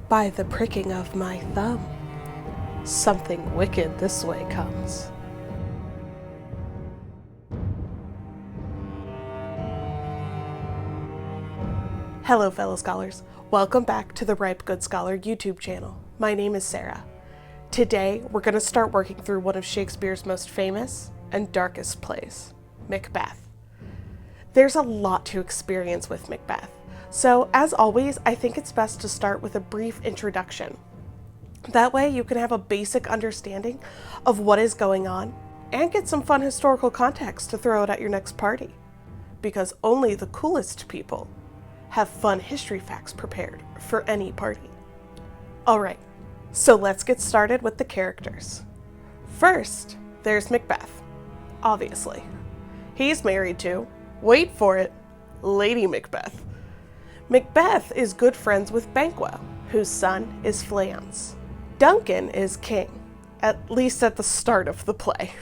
By the pricking of my thumb, something wicked this way comes. Hello fellow scholars, welcome back to the Ripe Good Scholar YouTube channel. My name is Sarah. Today we're going to start working through one of Shakespeare's most famous and darkest plays, Macbeth. There's a lot to experience with Macbeth, so as always I think it's best to start with a brief introduction. That way you can have a basic understanding of what is going on and get some fun historical context to throw out at your next party. Because only the coolest people have fun history facts prepared for any party. Alright, so let's get started with the characters. First, there's Macbeth, obviously. He's married to, wait for it, Lady Macbeth. Macbeth is good friends with Banquo, whose son is Fleance. Duncan is king, at least at the start of the play.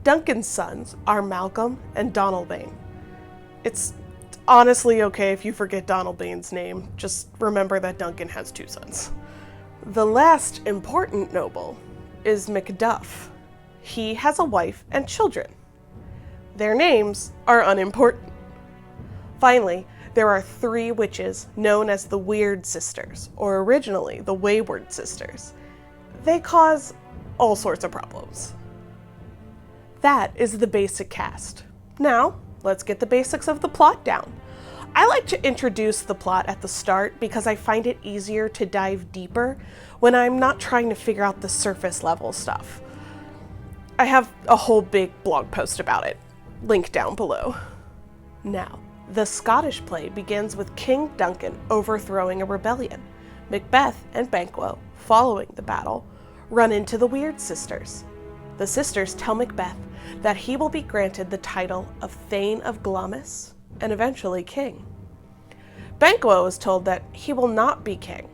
Duncan's sons are Malcolm and Donalbain. It's honestly okay if you forget Donalbain's name, just remember that Duncan has two sons. The last important noble is Macduff. He has a wife and children. Their names are unimportant. Finally, there are three witches known as the Weird Sisters, or originally the Wayward Sisters. They cause all sorts of problems. That is the basic cast. Now, let's get the basics of the plot down. I like to introduce the plot at the start because I find it easier to dive deeper when I'm not trying to figure out the surface level stuff. I have a whole big blog post about it, link down below. Now, the Scottish play begins with King Duncan overthrowing a rebellion. Macbeth and Banquo, following the battle, run into the Weird Sisters. The sisters tell Macbeth that he will be granted the title of Thane of Glamis and eventually king. Banquo is told that he will not be king,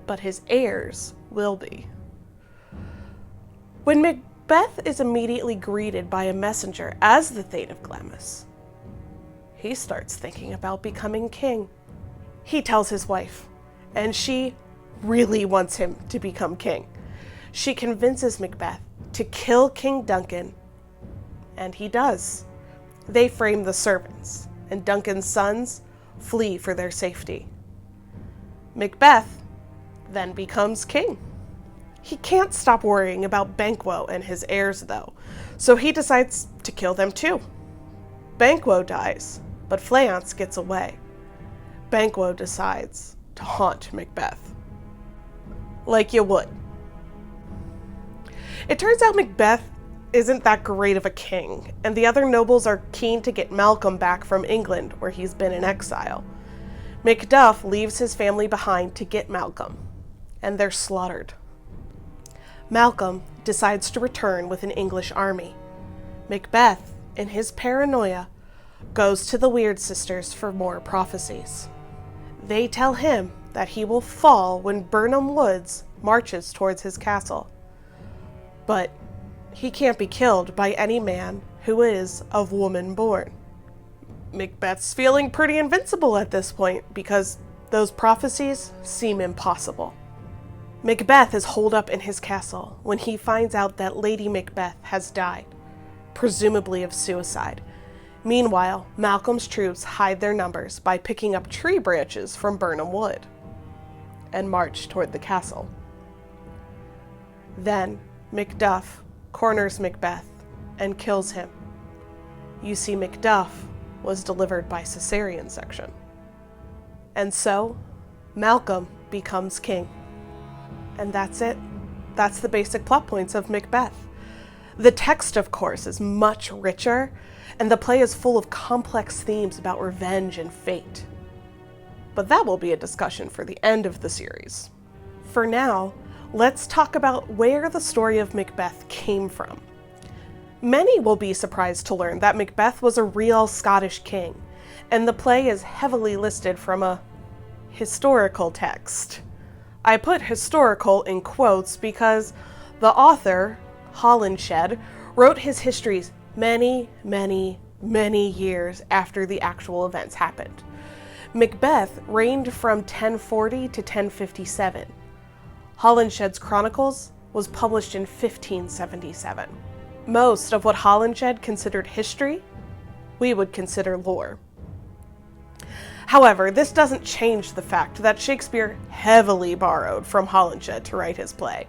but his heirs will be. When Macbeth is immediately greeted by a messenger as the Thane of Glamis, he starts thinking about becoming king. He tells his wife, and she really wants him to become king. She convinces Macbeth to kill King Duncan, and he does. They frame the servants, and Duncan's sons flee for their safety. Macbeth then becomes king. He can't stop worrying about Banquo and his heirs though, so he decides to kill them too. Banquo dies, but Fleance gets away. Banquo decides to haunt Macbeth. Like you would. It turns out Macbeth isn't that great of a king, and the other nobles are keen to get Malcolm back from England, where he's been in exile. Macduff leaves his family behind to get Malcolm, and they're slaughtered. Malcolm decides to return with an English army. Macbeth, in his paranoia, goes to the Weird Sisters for more prophecies. They tell him that he will fall when Birnam Woods marches towards his castle. But he can't be killed by any man who is of woman born. Macbeth's feeling pretty invincible at this point because those prophecies seem impossible. Macbeth is holed up in his castle when he finds out that Lady Macbeth has died, presumably of suicide. Meanwhile, Malcolm's troops hide their numbers by picking up tree branches from Birnam Wood and march toward the castle. Then Macduff corners Macbeth and kills him. You see, Macduff was delivered by cesarean section. And so, Malcolm becomes king. And that's it. That's the basic plot points of Macbeth. The text, of course, is much richer, and the play is full of complex themes about revenge and fate. But that will be a discussion for the end of the series. For now, let's talk about where the story of Macbeth came from. Many will be surprised to learn that Macbeth was a real Scottish king, and the play is heavily listed from a historical text. I put historical in quotes because the author, Holinshed, wrote his histories many years after the actual events happened. Macbeth reigned from 1040 to 1057, Holinshed's Chronicles was published in 1577. Most of what Holinshed considered history, we would consider lore. However, this doesn't change the fact that Shakespeare heavily borrowed from Holinshed to write his play.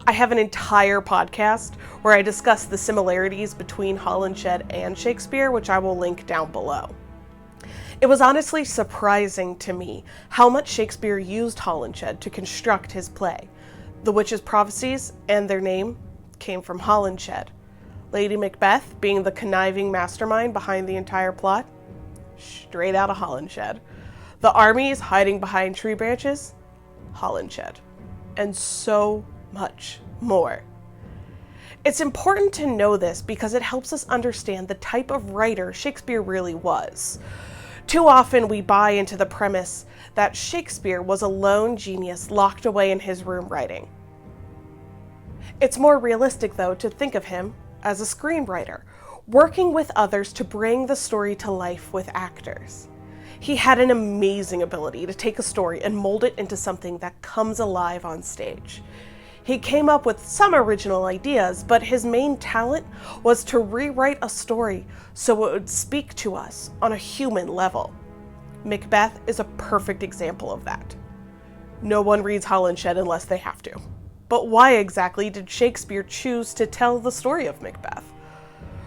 I have an entire podcast where I discuss the similarities between Holinshed and Shakespeare, which I will link down below. It was honestly surprising to me how much Shakespeare used Holinshed to construct his play. The witches' prophecies and their name came from Holinshed. Lady Macbeth being the conniving mastermind behind the entire plot, straight out of Holinshed. The armies hiding behind tree branches, Holinshed. And so much more. It's important to know this because it helps us understand the type of writer Shakespeare really was. Too often we buy into the premise that Shakespeare was a lone genius locked away in his room writing. It's more realistic, though, to think of him as a screenwriter, working with others to bring the story to life with actors. He had an amazing ability to take a story and mold it into something that comes alive on stage. He came up with some original ideas, but his main talent was to rewrite a story so it would speak to us on a human level. Macbeth is a perfect example of that. No one reads Holinshed unless they have to. But why exactly did Shakespeare choose to tell the story of Macbeth?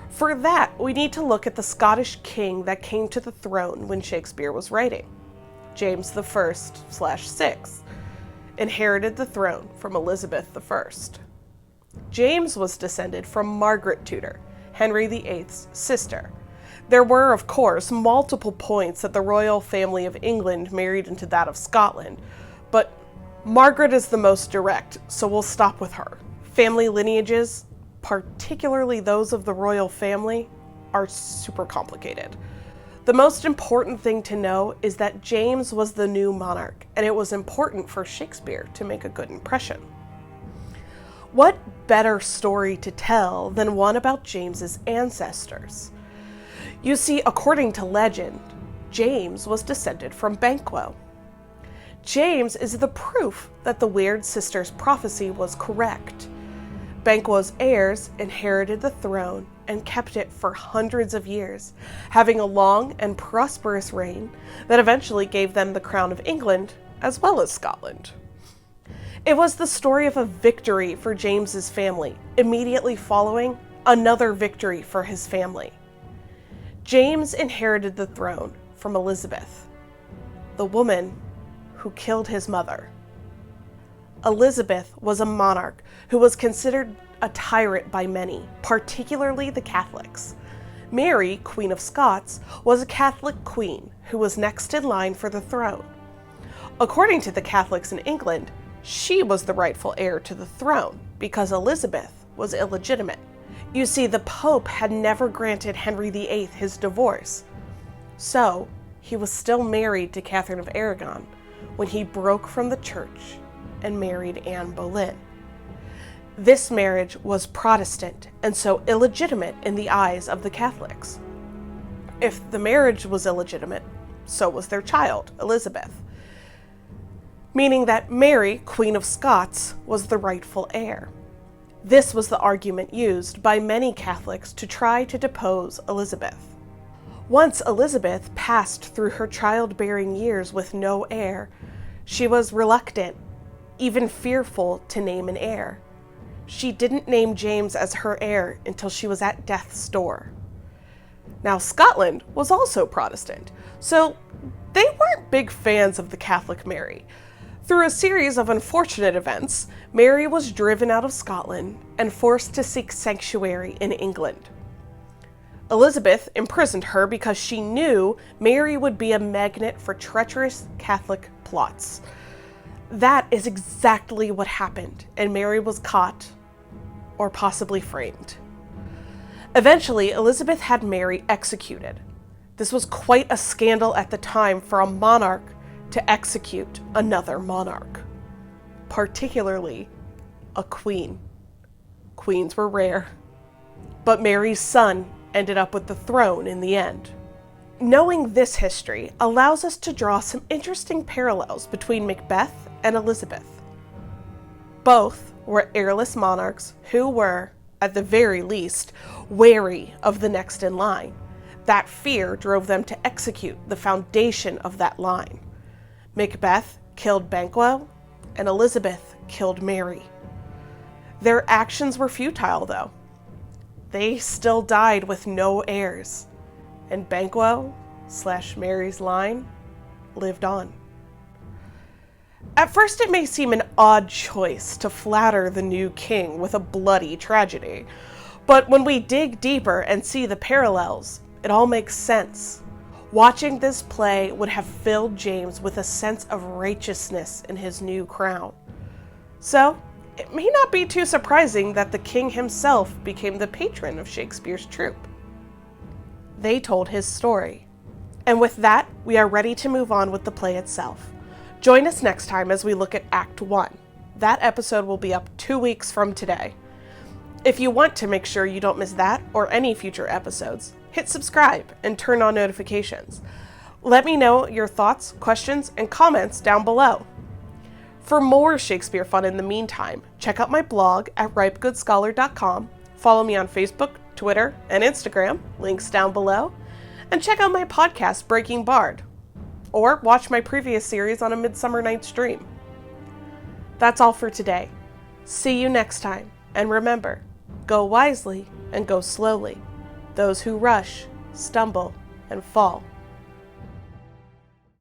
For that, we need to look at the Scottish king that came to the throne when Shakespeare was writing. James I/VI inherited the throne from Elizabeth I. James was descended from Margaret Tudor, Henry VIII's sister. There were, of course, multiple points that the royal family of England married into that of Scotland, but Margaret is the most direct, so we'll stop with her. Family lineages, particularly those of the royal family, are super complicated. The most important thing to know is that James was the new monarch, and it was important for Shakespeare to make a good impression. What better story to tell than one about James's ancestors? You see, according to legend, James was descended from Banquo. James is the proof that the Weird Sisters' prophecy was correct. Banquo's heirs inherited the throne and kept it for hundreds of years, having a long and prosperous reign that eventually gave them the crown of England as well as Scotland. It was the story of a victory for James's family, immediately following another victory for his family. James inherited the throne from Elizabeth, the woman who killed his mother. Elizabeth was a monarch who was considered a tyrant by many, particularly the Catholics. Mary, Queen of Scots, was a Catholic queen who was next in line for the throne. According to the Catholics in England, she was the rightful heir to the throne because Elizabeth was illegitimate. You see, the Pope had never granted Henry VIII his divorce, so he was still married to Catherine of Aragon when he broke from the church and married Anne Boleyn. This marriage was Protestant and so illegitimate in the eyes of the Catholics. If the marriage was illegitimate, so was their child, Elizabeth, meaning that Mary, Queen of Scots, was the rightful heir. This was the argument used by many Catholics to try to depose Elizabeth. Once Elizabeth passed through her childbearing years with no heir, she was reluctant, even fearful, to name an heir. She didn't name James as her heir until she was at death's door. Now, Scotland was also Protestant, so they weren't big fans of the Catholic Mary. Through a series of unfortunate events, Mary was driven out of Scotland and forced to seek sanctuary in England. Elizabeth imprisoned her because she knew Mary would be a magnet for treacherous Catholic plots. That is exactly what happened, and Mary was caught, or possibly framed. Eventually, Elizabeth had Mary executed. This was quite a scandal at the time for a monarch to execute another monarch, particularly a queen. Queens were rare, but Mary's son ended up with the throne in the end. Knowing this history allows us to draw some interesting parallels between Macbeth and Elizabeth. Both were heirless monarchs who were, at the very least, wary of the next in line. That fear drove them to execute the foundation of that line. MacBeth killed Banquo, and Elizabeth killed Mary. Their actions were futile, though. They still died with no heirs, and Banquo/Mary's line lived on. At first, it may seem an odd choice to flatter the new king with a bloody tragedy, but when we dig deeper and see the parallels, it all makes sense. Watching this play would have filled James with a sense of righteousness in his new crown. So, it may not be too surprising that the king himself became the patron of Shakespeare's troupe. They told his story. And with that, we are ready to move on with the play itself. Join us next time as we look at Act 1. That episode will be up 2 weeks from today. If you want to make sure you don't miss that or any future episodes, hit subscribe and turn on notifications. Let me know your thoughts, questions, and comments down below. For more Shakespeare fun in the meantime, check out my blog at ripegoodscholar.com, follow me on Facebook, Twitter, and Instagram, links down below, and check out my podcast, Breaking Bard, or watch my previous series on A Midsummer Night's Dream. That's all for today. See you next time, and remember, go wisely and go slowly. Those who rush, stumble, and fall.